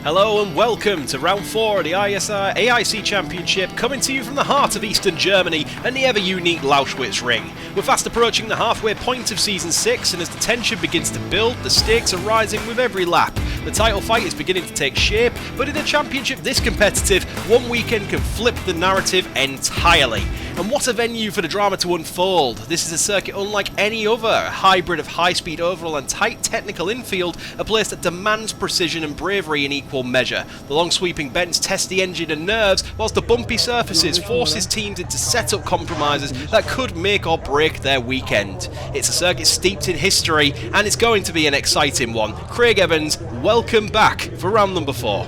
Hello and welcome to round 4 of the ISR AIC Championship, coming to you from the heart of Eastern Germany and the ever-unique Lausitzring. We're fast approaching the halfway point of Season 6, and as the tension begins to build, the stakes are rising with every lap. The title fight is beginning to take shape, but in a championship this competitive, one weekend can flip the narrative entirely. And what a venue for the drama to unfold. This is a circuit unlike any other, a hybrid of high-speed overall and tight technical infield, a place that demands precision and bravery in equal measure. The long sweeping bends test the engine and nerves, whilst the bumpy surfaces forces teams into set-up compromises that could make or break their weekend. It's a circuit steeped in history, and it's going to be an exciting one. Craig Evans, welcome back for round number 4.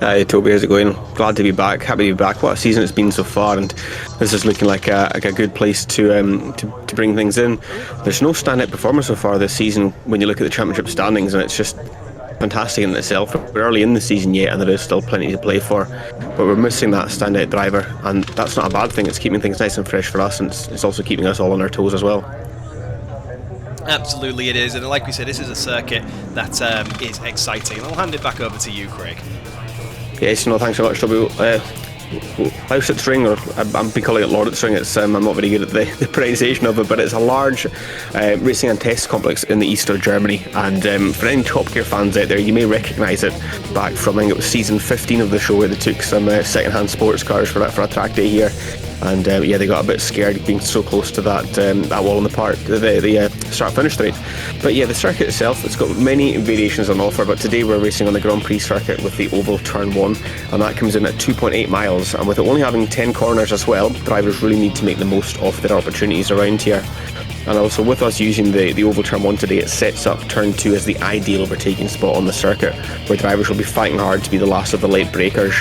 Hi Toby, how's it going? Glad to be back, happy to be back. What a season it's been so far, and this is looking like a good place to bring things in. There's no standout performer so far this season when you look at the championship standings, and it's just fantastic in itself. We're early in the season yet, and there is still plenty to play for, but we're missing that standout driver, and that's not a bad thing. It's keeping things nice and fresh for us, and it's also keeping us all on our toes as well. Absolutely it is, and like we said, this is a circuit that is exciting, and I'll hand it back over to you, Craig. Yes, no, thanks so much, Toby. Lausitzring, or I've been calling it Lausitzring. It's I'm not very good at the pronunciation of it, but it's a large racing and test complex in the east of Germany. And for any Top Gear fans out there, you may recognise it back from, I think it was season 15 of the show, where they took some second-hand sports cars for a track day here. And yeah, they got a bit scared being so close to that wall in the park, the start-finish straight. But yeah, the circuit itself, it's got many variations on offer, but today we're racing on the Grand Prix circuit with the oval turn 1, and that comes in at 2.8 miles, and with it only having 10 corners as well, drivers really need to make the most of their opportunities around here. And also with us using the oval turn 1 today, it sets up turn 2 as the ideal overtaking spot on the circuit, where drivers will be fighting hard to be the last of the late breakers.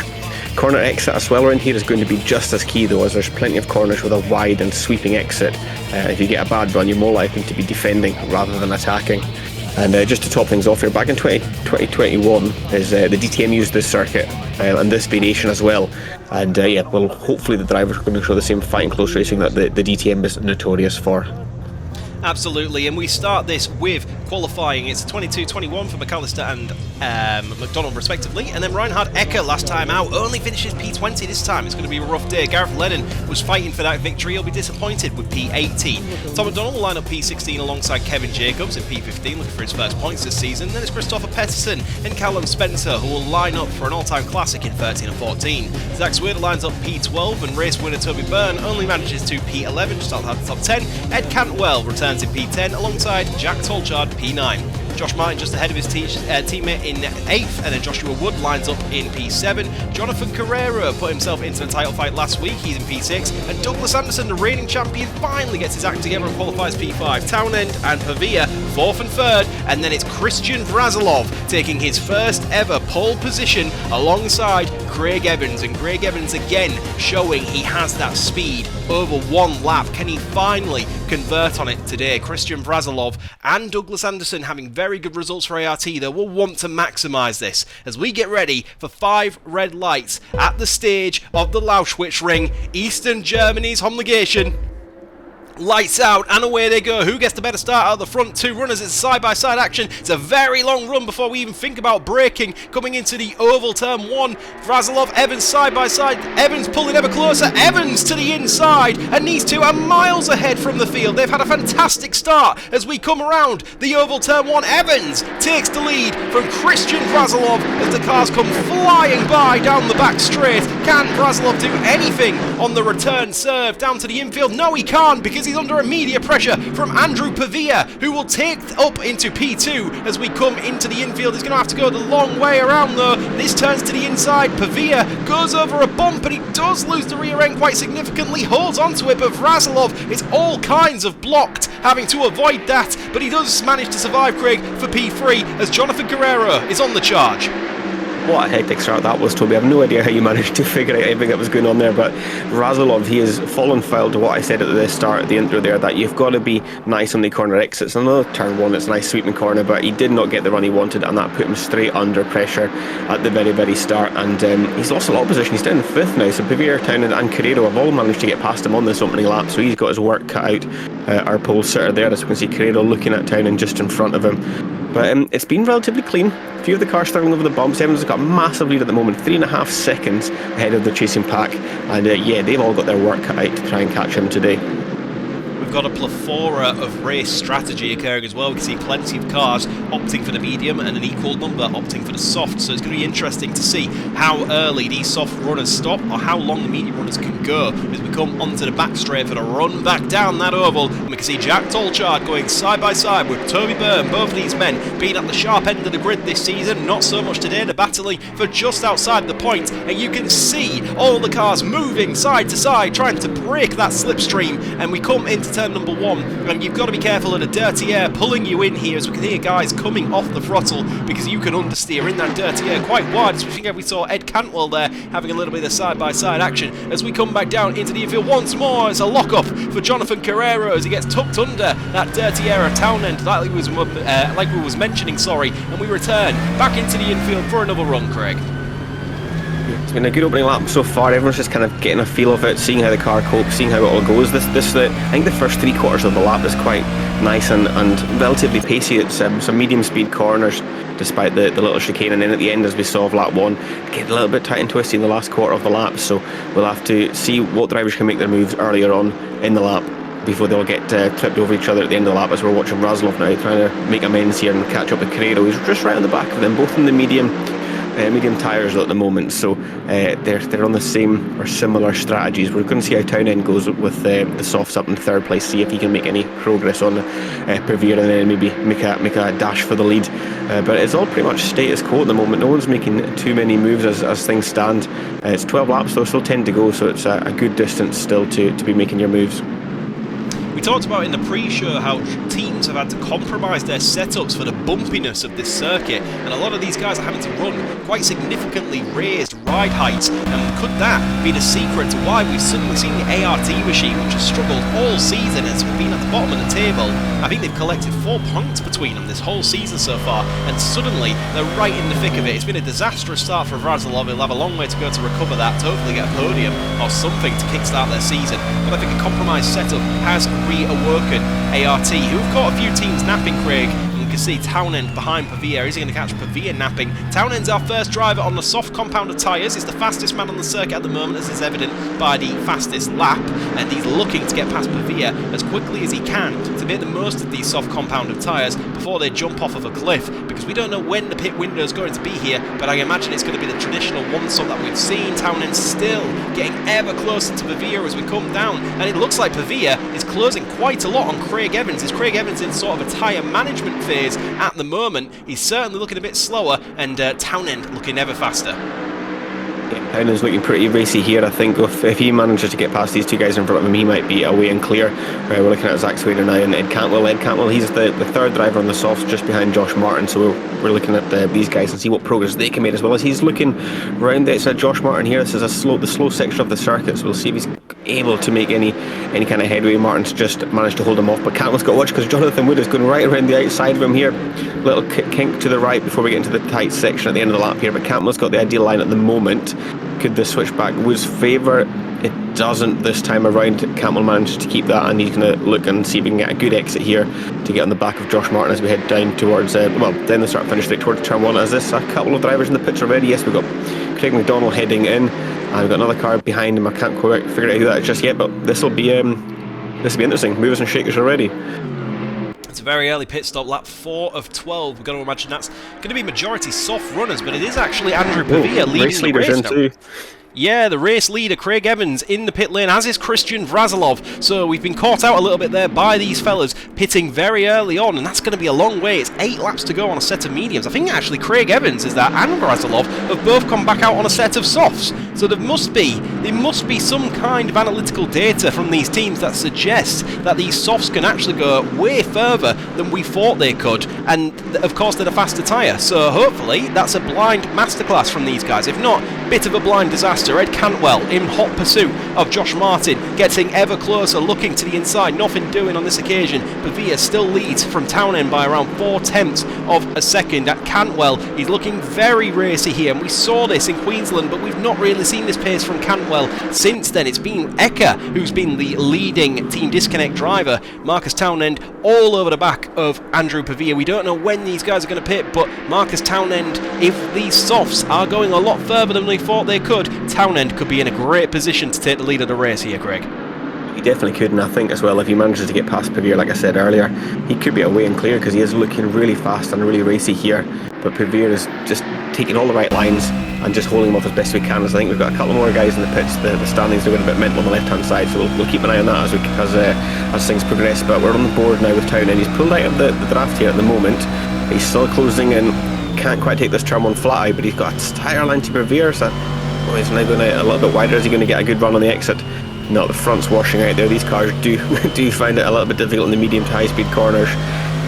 Corner exit as well around here is going to be just as key though, as there's plenty of corners with a wide and sweeping exit. If you get a bad run, you're more likely to be defending rather than attacking. And just to top things off here, back in 2021 is the DTM used this circuit and this variation as well. And yeah, well, hopefully the drivers are going to show the same fighting close racing that the DTM is notorious for. Absolutely, and we start this with qualifying. It's 22-21 for McAllister and McDonald respectively, and then Reinhard Ecker last time out only finishes P20 this time. It's going to be a rough day. Gareth Lennon was fighting for that victory. He'll be disappointed with P18. Tom McDonald will line up P16 alongside Kevin Jacobs in P15, looking for his first points this season. Then it's Christopher Pettersson and Callum Spencer who will line up for an all-time classic in 13 and 14. Zach Sweater lines up P12, and race winner Toby Byrne only manages to P11, just outside the top 10. Ed Cantwell returns in P10 alongside Jack Tolchard P9. Josh Martin just ahead of his teammate in 8th, and then Joshua Wood lines up in P7. Jonathan Carrera put himself into the title fight last week, he's in P6, and Douglas Anderson, the reigning champion, finally gets his act together and qualifies P5. Townend and Pavia 4th and 3rd, and then it's Christian Brazilov taking his first ever pole position alongside Craig Evans, and Craig Evans again showing he has that speed over one lap. Can he finally convert on it today? Christian Brazilov and Douglas Anderson having very good results for ART, though will want to maximise this as we get ready for 5 red lights at the stage of the Lausitzring, Eastern Germany's homologation. Lights out, and away they go. Who gets the better start out of the front two runners? It's a side-by-side action. It's a very long run before we even think about braking. Coming into the oval, turn one. Vrazilov, Evans side-by-side. Evans pulling ever closer. Evans to the inside, and these two are miles ahead from the field. They've had a fantastic start as we come around the oval, turn one. Evans takes the lead from Christian Vrazilov as the cars come flying by down the back straight. Can Vrazilov do anything on the return serve down to the infield? No, he can't, because he's under immediate pressure from Andrew Pavia, who will take up into P2 as we come into the infield. He's going to have to go the long way around though. This turns to the inside. Pavia goes over a bump, and he does lose the rear end quite significantly, holds onto it, but Vrazilov is all kinds of blocked, having to avoid that, but he does manage to survive, Craig, for P3 as Jonathan Guerrero is on the charge. What a hectic start that was, Toby. I have no idea how you managed to figure out everything that was going on there, but Vrazilov, he has fallen foul to what I said at the start, at the intro there, that you've got to be nice on the corner exits. I know turn one, it's a nice sweeping corner, but he did not get the run he wanted, and that put him straight under pressure at the very, very start, and he's lost a lot of position. He's down in fifth now, so Pavia, Townend and Carrero have all managed to get past him on this opening lap, so he's got his work cut out. Our pole sitter there, as we can see Carrero looking at Townend just in front of him. But it's been relatively clean. A few of the cars struggling over the bumps. Evans has got a massive lead at the moment, 3.5 seconds ahead of the chasing pack. And yeah, they've all got their work cut out to try and catch him today. We've got a plethora of race strategy occurring as well. We can see plenty of cars opting for the medium and an equal number opting for the soft, so it's going to be interesting to see how early these soft runners stop or how long the medium runners can go as we come onto the back straight for the run back down that oval. And we can see Jack Tolchard going side by side with Toby Byrne. Both of these men being at the sharp end of the grid this season, not so much today. They're battling for just outside the point, and you can see all the cars moving side to side trying to break that slipstream, and we come into turn number one, and you've got to be careful of the dirty air pulling you in here, as we can hear guys coming off the throttle because you can understeer in that dirty air quite wide. As we saw Ed Cantwell there having a little bit of side-by-side action. As we come back down into the infield once more, it's a lock-up for Jonathan Carrero as he gets tucked under that dirty air of Townend, like we was mentioning, and we return back into the infield for another run, Craig. It's been a good opening lap so far. Everyone's just kind of getting a feel of it, seeing how the car copes, seeing how it all goes. I think the first 3/4 of the lap is quite nice and relatively pacey. It's some medium speed corners despite the little chicane, and then at the end, as we saw of lap one, get a little bit tight and twisty in the last quarter of the lap, so we'll have to see what drivers can make their moves earlier on in the lap before they'll get tripped over each other at the end of the lap, as we're watching Vrazilov now trying to make amends here and catch up with Carrero. He's just right on the back of them, both in the medium tyres at the moment, so they're on the same or similar strategies. We're going to see how Townend goes with the softs up in third place, see if he can make any progress on Pavia, and then maybe make a dash for the lead. But it's all pretty much status quo at the moment. No one's making too many moves as things stand. It's 12 laps though, still 10 to go, so it's a good distance still to be making your moves. We talked about in the pre-show how teams have had to compromise their setups for the bumpiness of this circuit, and a lot of these guys are having to run quite significantly raised ride heights, and could that be the secret to why we've suddenly seen the ART machine, which has struggled all season and has been at the bottom of the table? I think they've collected 4 points between them this whole season so far, and suddenly they're right in the thick of it. It's been a disastrous start for Vrazilov. He'll have a long way to go to recover that, to hopefully get a podium or something to kickstart their season, but I think a compromised setup has reawoken ART, who've got a few teams napping, Craig. You can see Townend behind Pavia. Is he going to catch Pavia napping? Townend's our first driver on the soft compound of tyres. He's the fastest man on the circuit at the moment, as is evident by the fastest lap, and he's looking to get past Pavia as quickly as he can to make the most of these soft compound of tyres before they jump off of a cliff, because we don't know when the pit window is going to be here, but I imagine it's going to be the traditional one-stop that we've seen. Townend still getting ever closer to Pavia as we come down, and it looks like Pavia is closing quite a lot on Craig Evans. Is Craig Evans in sort of a tyre management phase at the moment? He's certainly looking a bit slower, and Townend looking ever faster. Yeah, Townend's looking pretty racy here. I think if he manages to get past these two guys in front of him, he might be away and clear. We're looking at Zach Swader now and Ed Cantwell. Ed Cantwell, he's the third driver on the softs, just behind Josh Martin, so we're looking at these guys and see what progress they can make, as well as he's looking round the outside Josh Martin here. This is the slow section of the circuit, so we'll see if he's able to make any kind of headway. Martin's just managed to hold him off, but Cantwell's got to watch because Jonathan Wood is going right around the outside of him here. Little kink to the right before we get into the tight section at the end of the lap here, but Cantwell's got the ideal line at the moment. Could this switch back Wood's favour? It doesn't this time around. Campbell manages to keep that, and he's going to look and see if we can get a good exit here to get on the back of Josh Martin as we head down towards, down the start finish straight towards turn 1. Is this a couple of drivers in the pits already? Yes, we've got Craig McDonald heading in, and we've got another car behind him. I can't quite figure out who that is just yet, but this will be interesting. Movers and shakers already. It's a very early pit stop, lap 4 of 12. We've got to imagine that's going to be majority soft runners, but it is actually Andrew Pavia leading the race now. Yeah, the race leader, Craig Evans, in the pit lane, as is Christian Vrazilov. So we've been caught out a little bit there by these fellas pitting very early on, and that's going to be a long way. It's 8 laps to go on a set of mediums. I think actually Craig Evans is that, and Vrazilov have both come back out on a set of softs. So there must be some kind of analytical data from these teams that suggests that these softs can actually go way further than we thought they could, and of course they're a faster tyre. So hopefully that's a blind masterclass from these guys. If not, bit of a blind disaster. Ed Cantwell in hot pursuit of Josh Martin, getting ever closer, looking to the inside, nothing doing on this occasion. Pavia still leads from Townend by around 4/10 of a second. At Cantwell, he's looking very racy here, and we saw this in Queensland, but we've not really seen this pace from Cantwell since then. It's been Eka who's been the leading Team Disconnect driver. Marcus Townend all over the back of Andrew Pavia. We don't know when these guys are going to pit, but Marcus Townend, if these softs are going a lot further than we thought they could, Townend could be in a great position to take the lead of the race here, Craig. He definitely could, and I think as well, if he manages to get past Pavia, like I said earlier, he could be away and clear, because he is looking really fast and really racy here. But Pavia is just taking all the right lines and just holding him off as best we can. As I think we've got a couple more guys in the pits. The standings are going a bit mental on the left-hand side, so we'll keep an eye on that as things progress. But we're on the board now with Townend. He's pulled out of the draft here at the moment. He's still closing in. Can't quite take this turn 1 flat eye, but he's got a tyre line to Pavia, so he's now going out a little bit wider. Is he going to get a good run on the exit? No, the front's washing out there. These cars do find it a little bit difficult in the medium to high speed corners.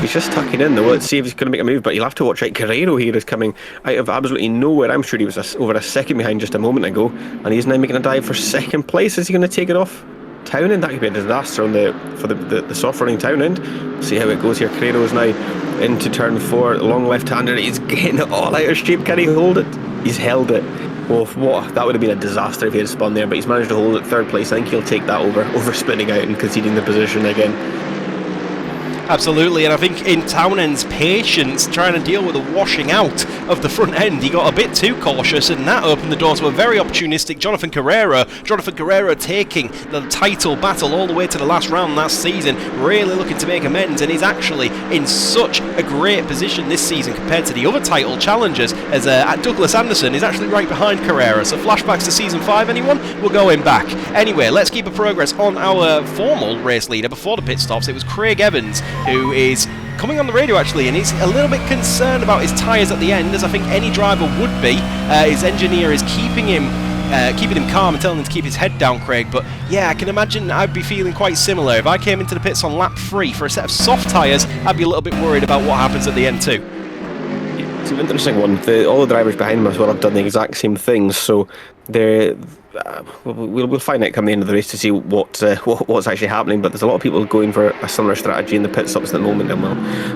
He's just tucking in though. Let's see if he's going to make a move, but you'll have to watch out. Carrero here is coming out of absolutely nowhere. I'm sure he was over a second behind just a moment ago, and he's now making a dive for second place. Is he going to take it off Townend? That could be a disaster for the soft running Townend. See how it goes here. Carrero is now into turn 4, long left-hander. He's getting it all out of shape. Can he hold it? He's held it. Oh, that would have been a disaster if he had spun there, but he's managed to hold it 3rd place. I think he'll take that over spinning out and conceding the position again. Absolutely, and I think in Townend's patience trying to deal with the washing out of the front end, he got a bit too cautious, and that opened the door to a very opportunistic Jonathan Carrera. Jonathan Carrera taking the title battle all the way to the last round last season, really looking to make amends, and is actually in such a great position this season compared to the other title challengers, as Douglas Anderson is actually right behind Carrera. So flashbacks to season 5, anyone? We're going back. Anyway, let's keep a progress on our formal race leader before the pit stops. It was Craig Evans, who is coming on the radio actually, and he's a little bit concerned about his tyres at the end, as I think any driver would be. His engineer is keeping him calm and telling him to keep his head down, Craig. But yeah, I can imagine I'd be feeling quite similar. If I came into the pits on lap 3 for a set of soft tyres, I'd be a little bit worried about what happens at the end too. It's an interesting one. All the drivers behind him as well have done the exact same things, so we'll find out come the end of the race to see what's actually happening. But there's a lot of people going for a similar strategy in the pit stops at the moment, and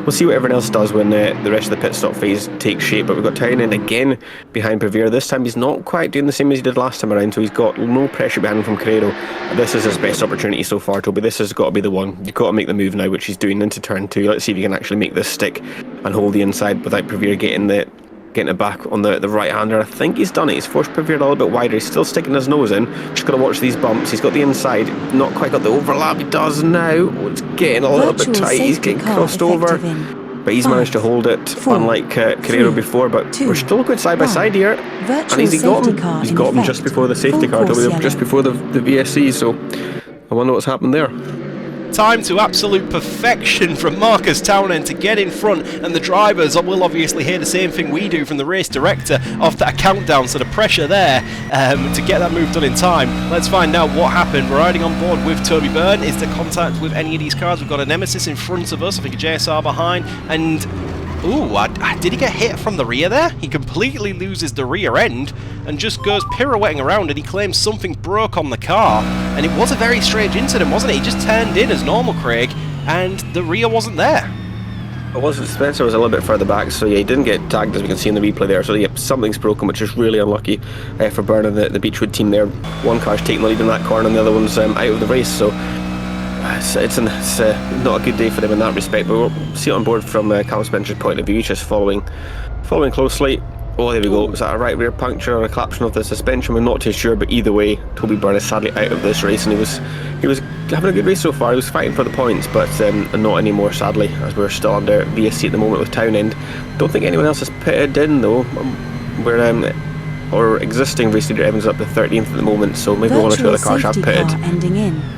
we'll see what everyone else does when the rest of the pit stop phase takes shape. But we've got Townend again behind Pavia. This time he's not quite doing the same as he did last time around, so he's got no pressure behind him from Carrero. This is his best opportunity so far, Toby. This has got to be the one. You've got to make the move now, which he's doing into turn 2. Let's see if he can actually make this stick and hold the inside without Pavia getting it back on the right-hander. I think he's done it. He's forced Pavia a little bit wider. He's still sticking his nose in. Just got to watch these bumps. He's got the inside. Not quite got the overlap. He does now. It's getting a little bit tight. He's getting crossed over. But he's managed to hold it, unlike Carrero before. But we're still going side by side here. And he's got him just before the safety car, just before the VSC. So I wonder what's happened there. Time to absolute perfection from Marcus Townend to get in front, and the drivers will obviously hear the same thing we do from the race director of that countdown, so the pressure there to get that move done in time. Let's find out what happened. We're riding on board with Toby Byrne. Is there contact with any of these cars? We've got a Nemesis in front of us, I think a JSR behind, and did he get hit from the rear there? He completely loses the rear end and just goes pirouetting around, and he claims something broke on the car. And it was a very strange incident, wasn't it? He just turned in as normal, Craig, and the rear wasn't there. It wasn't. Spencer was a little bit further back, so yeah, he didn't get tagged as we can see in the replay there. So yeah, something's broken, which is really unlucky for Burnham, the Beechwood team there. One car's taking the lead in that corner, and the other one's out of the race. So it's not a good day for them in that respect. But we'll see it on board from Callum Spencer's point of view, just following closely. Oh, there we go. Was that a right rear puncture or a collapse of the suspension? We're not too sure, but either way, Toby Byrne is sadly out of this race, and he was having a good race so far. He was fighting for the points, but not anymore, sadly, as we're still under VSC at the moment with Townend. Don't think anyone else has pitted in though. Our existing race leader Evans up to 13th at the moment, so maybe one or two other cars have pitted.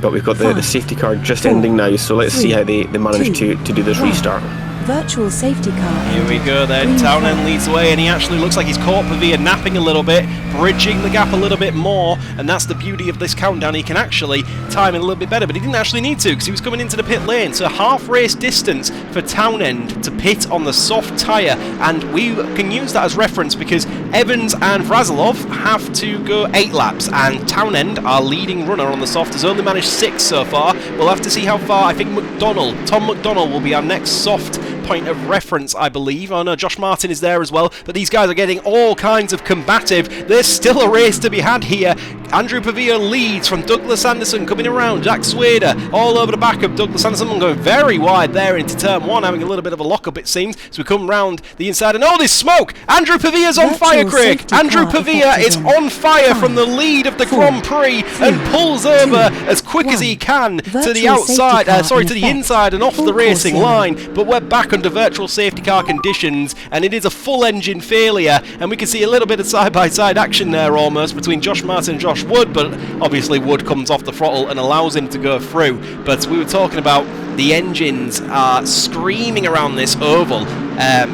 But we've got the safety car just ending now, so let's see how they manage to do this restart. Virtual safety car. Here we go then. Townend leads the way, and he actually looks like he's caught Pavia napping a little bit, bridging the gap a little bit more, and that's the beauty of this countdown. He can actually time it a little bit better, but he didn't actually need to because he was coming into the pit lane. So half race distance for Townend to pit on the soft tyre, and we can use that as reference because Evans and Vrazilov have to go 8 laps, and Townend, our leading runner on the soft, has only managed 6 so far. We'll have to see how far. I think Tom McDonnell will be our next soft point of reference, I believe. Oh no, Josh Martin is there as well, but these guys are getting all kinds of combative. There's still a race to be had here. Andrew Pavia leads from Douglas Anderson coming around. Jack Swader all over the back of Douglas Anderson and going very wide there into turn 1, having a little bit of a lock-up it seems. So we come round the inside and oh, there's smoke! Andrew Pavia's on fire, Craig! Andrew Pavia is on fire from the lead of the Grand Prix and pulls over as quick as he can to the outside, to the inside and off the racing line. But we're back under virtual safety car conditions, and it is a full engine failure, and we can see a little bit of side-by-side action there almost between Josh Martin and Josh Wood, but obviously Wood comes off the throttle and allows him to go through. But we were talking about the engines are screaming around this oval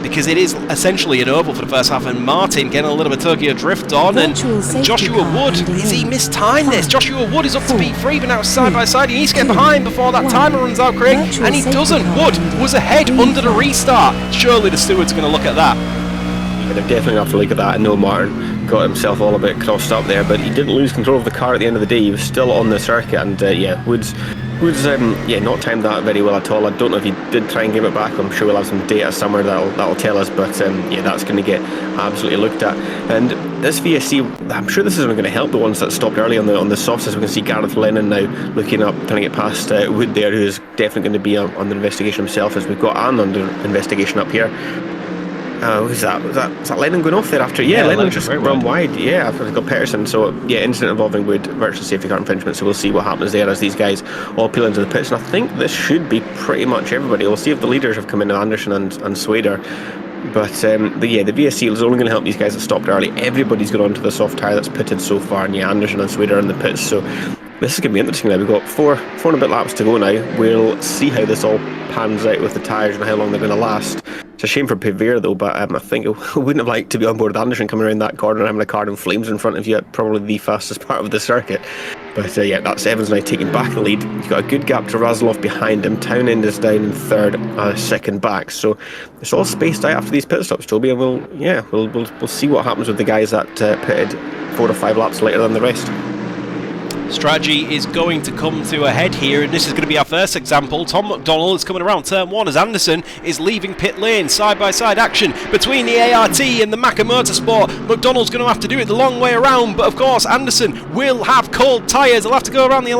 because it is essentially an oval for the first half, and Martin getting a little bit of Tokyo drift on, and Joshua Wood, is he mistimed this? Joshua Wood is up to P3, but now side by side. He needs to get behind before that timer runs out, Craig, and he doesn't. Wood was ahead under the restart. Surely the stewards are going to look at that. Yeah, they're definitely going to have to look at that. I know Martin got himself all a bit crossed up there, but he didn't lose control of the car at the end of the day. He was still on the circuit, and Wood's not timed that very well at all. I don't know if he did try and give it back. I'm sure we'll have some data somewhere that'll tell us, but that's going to get absolutely looked at. And this VSC, I'm sure this isn't going to help the ones that stopped early on the softs, as we can see Gareth Lennon now looking up, trying to get past Wood there, who is definitely going to be under investigation himself, as we've got Anne under investigation up here. Was that Lennon going off there after? Yeah, Lennon just run wide. Yeah, after he got Peterson. So yeah, incident involving Wood, virtual safety car infringement. So we'll see what happens there as these guys all peel into the pits. And I think this should be pretty much everybody. We'll see if the leaders have come in, Anderson and Swader. But the VSC is only going to help these guys that stopped early. Everybody's got onto the soft tyre that's pitted so far, and Anderson and Swader are in the pits. So this is going to be interesting now. We've got four and a bit laps to go now. We'll see how this all pans out with the tyres and how long they're going to last. It's a shame for Pavia though, but I think I wouldn't have liked to be on board with Anderson coming around that corner and having a car in flames in front of you at probably the fastest part of the circuit. But that's Evans now taking back the lead. He's got a good gap to Razilov behind him. Townend is down in third, second back. So it's all spaced out after these pit stops, Toby, and we'll see what happens with the guys that pitted 4 or 5 laps later than the rest. Strategy is going to come to a head here, and this is going to be our first example. Tom McDonnell is coming around turn 1 as Anderson is leaving pit lane. Side-by-side action between the ART and the Macca Motorsport. McDonnell's going to have to do it the long way around, but of course Anderson will have cold tyres. He'll have to go around the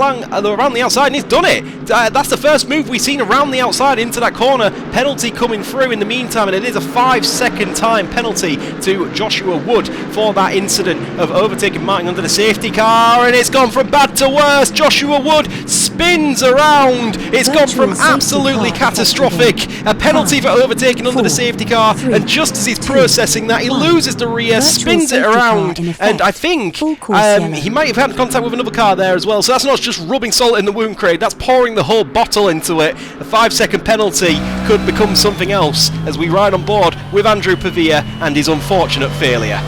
outside, and he's done it. That's the first move we've seen around the outside into that corner. Penalty coming through in the meantime, and it is a 5-second time penalty to Joshua Wood for that incident of overtaking Martin under the safety car, and it's gone from bad to worse. Joshua Wood spins around. It's gone from absolutely catastrophic. A penalty for overtaking under the safety car, and just as he's processing that, he loses the rear, spins it around, and I think he might have had contact with another car there as well. So that's not just rubbing salt in the wound, Craig, that's pouring the whole bottle into it. A 5-second penalty could become something else as we ride on board with Andrew Pavia and his unfortunate failure.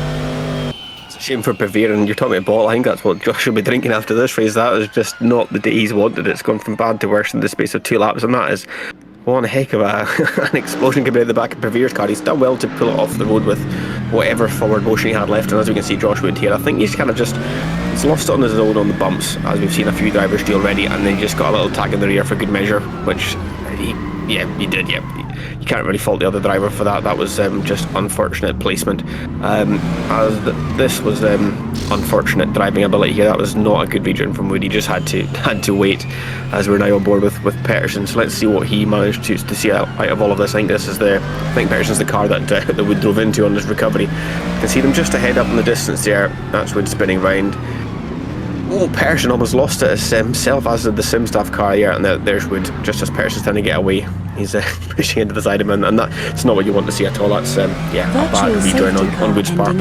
Shame for Pavia, and you're talking about bottle. I think that's what Josh will be drinking after this race. That is just not the day he's wanted. It's gone from bad to worse in the space of 2 laps, and that is one heck of an explosion coming out of the back of Pavia's car. He's done well to pull it off the road with whatever forward motion he had left, and as we can see, Josh Wood here, I think he's kind of he's lost it on his own on the bumps, as we've seen a few drivers do already, and then just got a little tag in the rear for good measure, which Yeah, you did. Yeah, you can't really fault the other driver for that. That was just unfortunate placement. This was unfortunate driving ability here. That was not a good region from Wood. He just had to wait, as we're now on board with Peterson. So let's see what he managed to see out of all of this. I think Peterson's the car that Wood drove into on his recovery. You can see them just ahead up in the distance there. That's Wood spinning round. Oh, Peterson almost lost it himself, as did the Simstaff car here, and there's Wood, just as Peterson's trying to get away. He's pushing into the side of him, and that's not what you want to see at all. That's a bad rejoin on Wood's part.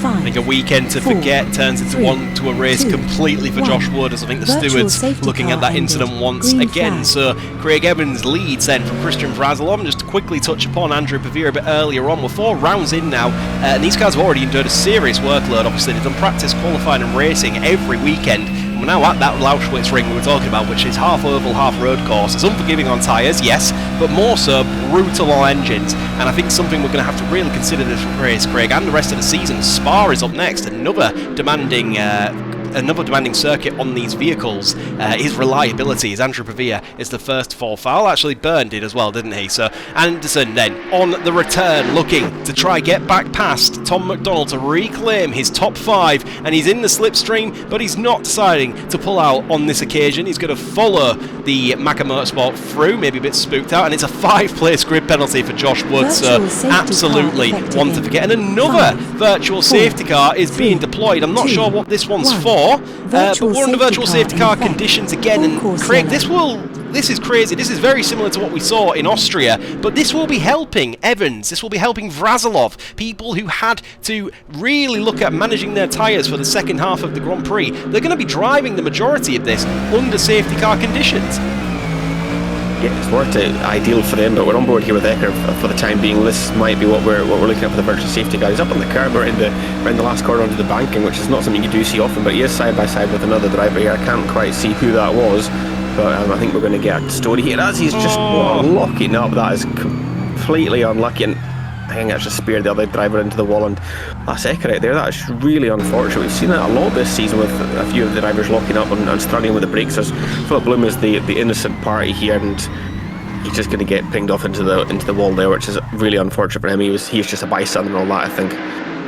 I think a weekend to forget turns into a race completely for Josh Wood, as I think the stewards looking at that incident once again. So Craig Evans leads then from Christian Vrazilov. And just to quickly touch upon Andrew Pavia a bit earlier on, we're 4 rounds in now, and these guys have already endured a serious workload. Obviously they've done practice, qualifying and racing every weekend. We're now at that Lausitzring we were talking about, which is half oval, half road course. It's unforgiving on tyres, yes, but more so brutal on engines. And I think something we're going to have to really consider this race, Craig, and the rest of the season. Spa is up next, another demanding circuit on these vehicles. His reliability, as Andrew Pavia is the first to fall foul. Actually, Byrne did as well, didn't he? So Anderson then on the return, looking to try get back past Tom McDonald to reclaim his top 5, and he's in the slipstream, but he's not deciding to pull out on this occasion. He's going to follow the Macca Motorsport through, maybe a bit spooked out, and it's a 5-place grid penalty for Josh Wood. So absolutely one to forget. And another virtual safety car is being deployed. I'm not sure what this one's for. But we're under virtual safety car conditions again, and Craig, this is crazy. This is very similar to what we saw in Austria, but this will be helping Evans, this will be helping Vrazilov, people who had to really look at managing their tyres for the second half of the Grand Prix. They're going to be driving the majority of this under safety car conditions. Yeah, it's worked out ideal for them, but we're on board here with Ecker for the time being. This might be what we're looking at for the virtual safety guy. He's up on the curb around the last corner onto the banking, which is not something you do see often, but he is side by side with another driver here. I can't quite see who that was, but I think we're going to get a story here as he's just locking up. That is completely unlucky, and I think that's just speared the other driver into the wall, and that's Ecker right there. That's really unfortunate. We've seen that a lot this season with a few of the drivers locking up and struggling with the brakes. As Philip Bloom is the innocent party here, and he's just going to get pinged off into the wall there, which is really unfortunate for him. He's just a bystander and all that, I think.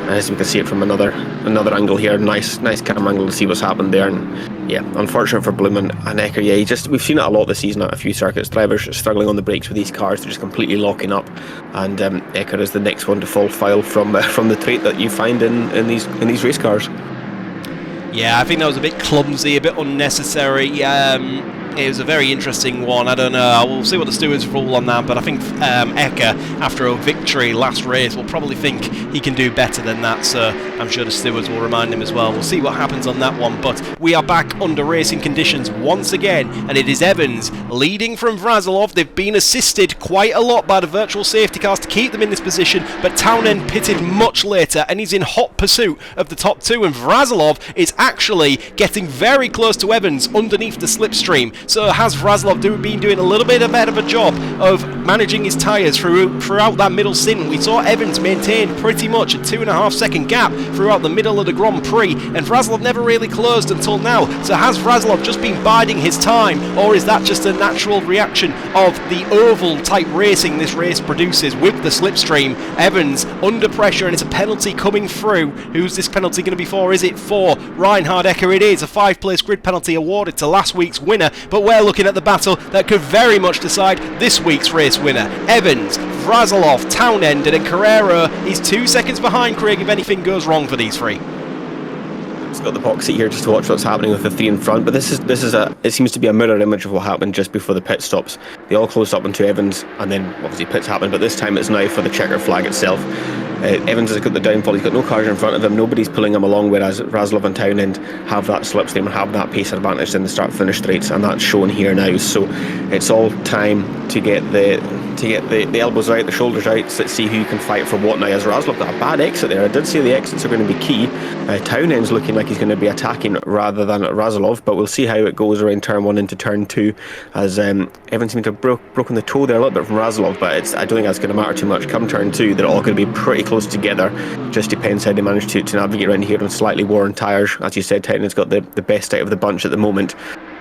As we can see it from another angle here, nice cam angle to see what's happened there, and yeah, unfortunate for Bloom and Ecker. Yeah, we've seen it a lot this season at a few circuits. Drivers struggling on the brakes with these cars, they're just completely locking up, and Ecker is the next one to fall foul from the trait that you find in these race cars. Yeah, I think that was a bit clumsy, a bit unnecessary. It was a very interesting one. I don't know. We'll see what the stewards rule on that, but I think Ecker, after a victory last race, will probably think he can do better than that, so I'm sure the stewards will remind him as well. We'll see what happens on that one, but we are back under racing conditions once again, and it is Evans leading from Vrazilov. They've been assisted quite a lot by the virtual safety cars to keep them in this position, but Townend pitted much later, and he's in hot pursuit of the top 2, and Vrazilov is actually getting very close to Evans underneath the slipstream. So has Vrazilov been doing a little bit better of a job of managing his tyres throughout that middle stint? We saw Evans maintained pretty much a 2.5 second gap throughout the middle of the Grand Prix, and Vrazilov never really closed until now. So has Vrazilov just been biding his time, or is that just a natural reaction of the oval type racing this race produces with the slipstream? Evans under pressure, and it's a penalty coming through. Who's this penalty going to be for? Is it for Reinhard Ecker? It is a 5-place grid penalty awarded to last week's winner, but we're looking at the battle that could very much decide this week's race winner. Evans, Vrazilov, Townend, and then Carrero. He's 2 seconds behind Craig if anything goes wrong for these three. It's got the box seat here just to watch what's happening with the 3 in front, but it seems to be a mirror image of what happened just before the pit stops. They all closed up into Evans, and then obviously pits happened, but this time it's now for the checker flag itself. Evans has got the downfall, he's got no cars in front of him, nobody's pulling him along, whereas Vrazilov and Townend have that slipstream and have that pace advantage in the start-finish straights, and that's shown here now. So it's all time to get the elbows out, the shoulders out, to see who can fight for what now. As Vrazilov got a bad exit there, I did say the exits are going to be key. Townend's looking like he's going to be attacking rather than Vrazilov, but we'll see how it goes around turn 1 into turn 2, as Evans seemed to have broken the toe there a little bit from Vrazilov, but I don't think that's going to matter too much. Come turn 2, they're all going to be pretty close together. Just depends how they manage to navigate around here on slightly worn tyres. As you said, Townend's got the best out of the bunch at the moment,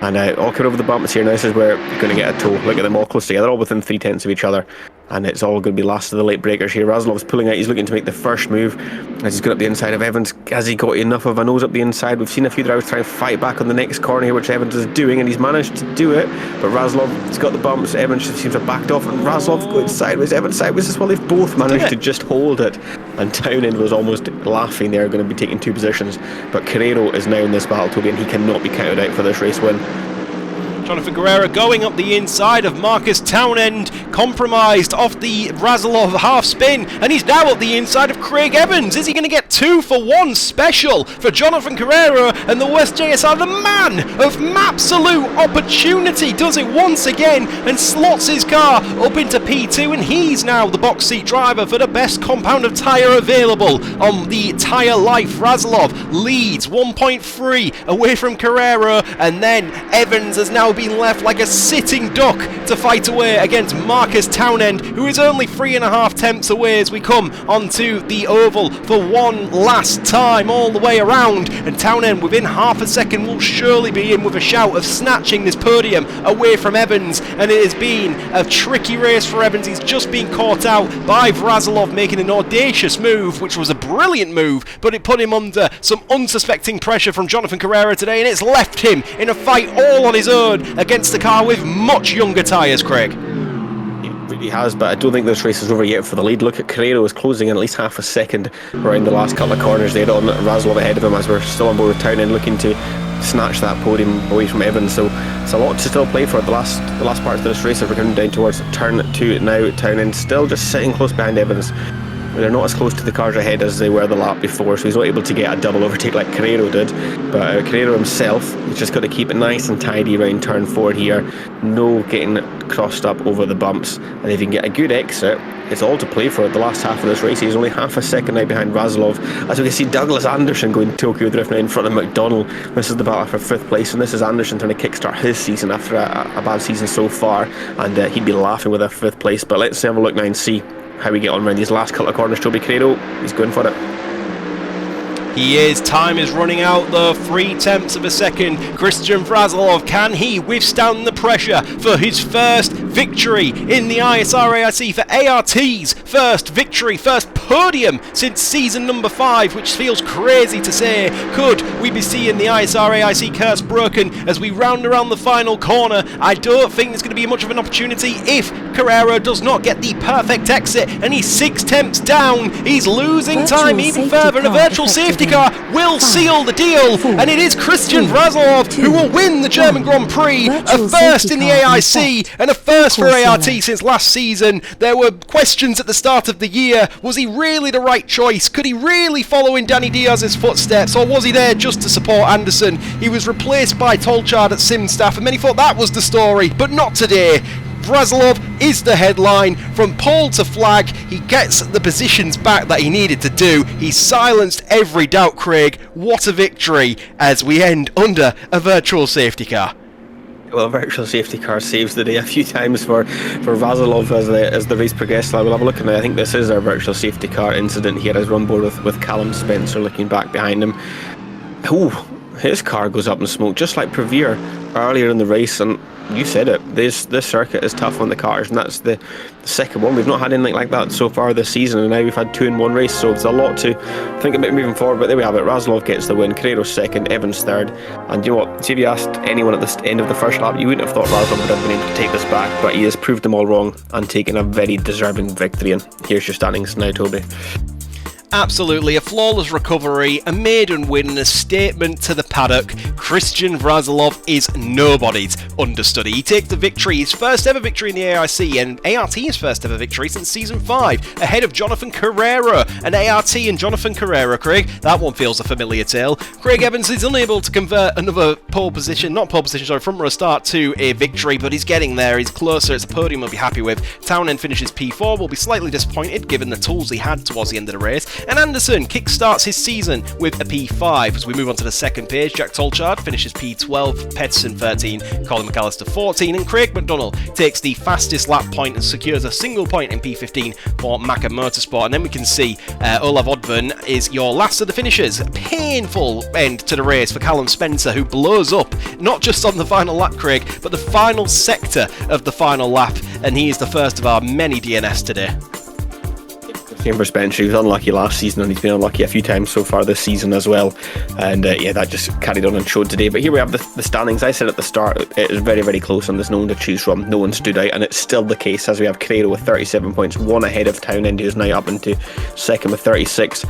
And all coming over the bumps here. Now this is where you're going to get a tow. Look at them all close together, all within 3/10 of each other. And it's all going to be last of the late breakers here. Razlov's pulling out. He's looking to make the first move as he's got up the inside of Evans. Has he got enough of a nose up the inside? We've seen a few drivers try and fight back on the next corner here, which Evans is doing, and he's managed to do it. But Razlov's got the bumps. Evans seems to have backed off, and Razlov going sideways. Evans sideways as well. They've both managed to just hold it. And Townend was almost laughing there, going to be taking 2 positions. But Carrero is now in this battle, Toby, and he cannot be counted out for this race win. Jonathan Guerrera going up the inside of Marcus Townend, compromised off the Razlov half spin, and he's now up the inside of Craig Evans. Is he going to get 2 for 1 special for Jonathan Guerrera? And the West JSR, the man of absolute opportunity, does it once again and slots his car up into P2, and he's now the box seat driver for the best compound of tyre available on the Tyre Life. Razlov leads 1.3 away from Carrera, and then Evans has now been left like a sitting duck to fight away against Marcus Townend, who is only 3.5 tenths away as we come onto the oval for one last time all the way around. And Townend within half a second will surely be in with a shout of snatching this podium away from Evans, and it has been a tricky race for Evans. He's just been caught out by Razlov making an audacious move, which was a brilliant move, but it put him under some unsuspecting pressure from Jonathan Carrera today, and it's left him in a fight all on his own against the car with much younger tyres, Craig. He really has, but I don't think this race is over yet for the lead. Look at Carrero is closing in at least half a second around the last couple of corners there on Razlov ahead of him, as we're still on board with Townend looking to snatch that podium away from Evans. So it's a lot to still play for. The last parts of this race as we're coming down towards turn 2 now. Townend still just sitting close behind Evans. They're not as close to the cars ahead as they were the lap before, so he's not able to get a double overtake like Carrero did. But Carrero himself, he's just got to keep it nice and tidy around turn 4 here. No getting crossed up over the bumps. And if he can get a good exit, it's all to play for the last half of this race. He's only half a second now behind Razlov. As we can see, Douglas Anderson going Tokyo Drift now in front of McDonnell. This is the battle for 5th place, and this is Anderson trying to kickstart his season after a bad season so far. And he'd be laughing with a 5th place. But let's have a look now and see how we get on around these last couple of corners. Toby Carrero, he's going for it. He is. Time is running out though. 3/10 of a second. Christian Razlov, can he withstand the pressure for his first victory in the ISR AIC, for ART's first victory, first podium since season number 5, which feels crazy to say. Could we be seeing the ISR AIC curse broken as we round around the final corner? I don't think there's going to be much of an opportunity if Carrera does not get the perfect exit, and he's 6/10 down. He's losing time even further, and a virtual safety car will seal the deal, and it is Christian Razlov who will win the German Grand Prix, a first in the AIC and a first for ART since last season. There were questions at the start of the year. Was he really the right choice? Could he really follow in Danny Diaz's footsteps, or was he there just to support Anderson? He was replaced by Tolchard at Simstaff, and many thought that was the story, but not today. Razlov is the headline. From pole to flag, he gets the positions back that he needed to do. He silenced every doubt, Craig. What a victory as we end under a virtual safety car. Well, a virtual safety car saves the day a few times for Razlov as the race progressed. We'll have a look, and I think this is our virtual safety car incident here as we're on board with Callum Spencer looking back behind him. Oh, his car goes up in smoke, just like Previer earlier in the race, and you said it, this circuit is tough on the cars, and that's the second one. We've not had anything like that so far this season, and now we've had 2 in 1 race, so it's a lot to think about moving forward. But there we have it. Razlov gets the win, Carrero second, Evans third. And you know what, see if you asked anyone at the end of the first lap, you wouldn't have thought Razlov would have been able to take this back, but he has proved them all wrong and taken a very deserving victory. And here's your standings now, Toby. Absolutely, a flawless recovery, a maiden win, and a statement to the paddock. Christian Razlov is nobody's understudy. He takes the victory, his first ever victory in the AIC, and ART's first ever victory since season 5, ahead of Jonathan Carrera. And ART and Jonathan Carrera, Craig, that one feels a familiar tale. Craig Evans is unable to convert another front row start to a victory, but he's getting there, he's closer, it's a podium he'll be happy with. Townend finishes P4, will be slightly disappointed given the tools he had towards the end of the race. And Anderson kickstarts his season with a P5. As we move on to the second page, Jack Tolchard finishes P12, Pedersen 13, Colin McAllister 14, and Craig McDonald takes the fastest lap point and secures a single point in P15 for Macca Motorsport. And then we can see Olav Odven is your last of the finishers. Painful end to the race for Callum Spencer, who blows up not just on the final lap, Craig, but the final sector of the final lap, and he is the first of our many DNS today. Same for Spencer. He was unlucky last season and he's been unlucky a few times so far this season as well, and that just carried on and showed today. But here we have the standings. I said at the start it is very, very close and there's no one to choose from. No one stood out, and it's still the case as we have Carrero with 37 points, one ahead of Townend, who's now up into second with 36.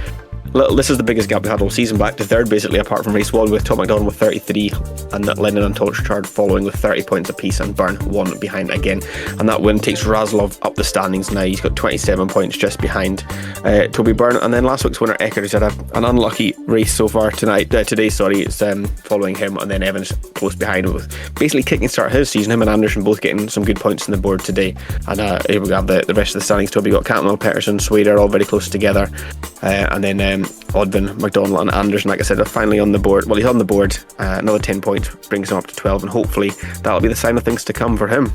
This is the biggest gap we had all season, back to third basically, apart from race 1, with Tom McDonald with 33 and Lennon and Tolchard following with 30 points apiece, and Byrne one behind again. And that win takes Razlov up the standings now. He's got 27 points just behind Toby Byrne. And then last week's winner Ecker, who's had an unlucky race so far today. It's following him, and then Evans close behind with basically kicking start his season. Him and Anderson both getting some good points on the board today. And here we have the rest of the standings. Toby got Cantwell, Peterson, Swader all very close together, and then Odvin, McDonald and Anderson, like I said, are finally on the board. Well, he's on the board. Another 10 points brings him up to 12, and hopefully that'll be the sign of things to come for him.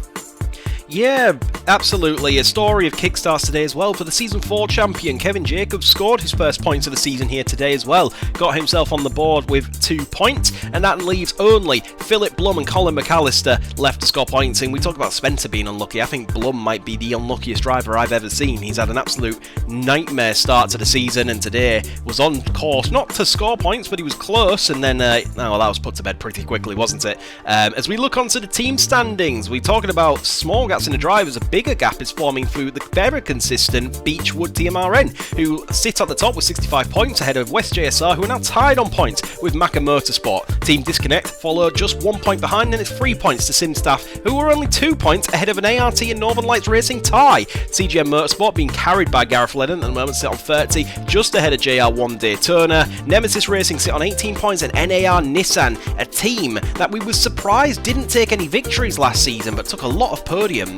Yeah, absolutely. A story of kickstarts today as well for the Season 4 champion. Kevin Jacobs scored his first points of the season here today as well. Got himself on the board with 2 points, and that leaves only Philip Blum and Colin McAllister left to score points. And we talk about Spencer being unlucky. I think Blum might be the unluckiest driver I've ever seen. He's had an absolute nightmare start to the season, and today was on course not to score points, but he was close, and then that was put to bed pretty quickly, wasn't it? As we look onto the team standings, we're talking about small gaps in the drivers. A bigger gap is forming through the very consistent Beechwood TMRN, who sit at the top with 65 points ahead of West JSR, who are now tied on points with Macca Motorsport. Team Disconnect followed just 1 point behind, and it's 3 points to Simstaff, who are only 2 points ahead of an ART and Northern Lights Racing tie. CGM Motorsport being carried by Gareth Lennon at the moment, sit on 30, just ahead of JR1 Daytona. Nemesis Racing sit on 18 points, and NAR Nissan, a team that we were surprised didn't take any victories last season but took a lot of podiums.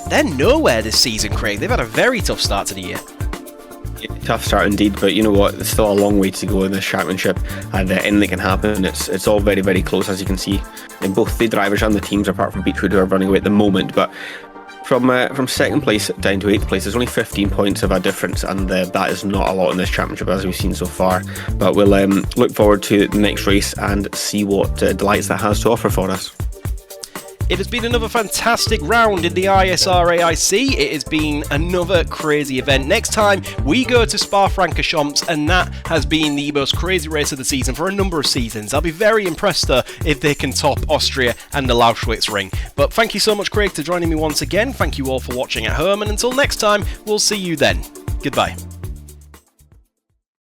They're nowhere this season, Craig. They've had a very tough start to the year. Tough start indeed, but you know what, there's still a long way to go in this championship, and anything can happen. It's all very, very close, as you can see in both the drivers and the teams, apart from Beechwood, who are running away at the moment. But from second place down to 8th place, there's only 15 points of a difference, and that is not a lot in this championship as we've seen so far. But we'll look forward to the next race and see what delights that has to offer for us. It has been another fantastic round in the ISR AIC. It has been another crazy event. Next time, we go to Spa-Francorchamps, and that has been the most crazy race of the season for a number of seasons. I'll be very impressed, though, if they can top Austria and the Lausitzring. But thank you so much, Craig, for joining me once again. Thank you all for watching at home, and until next time, we'll see you then. Goodbye.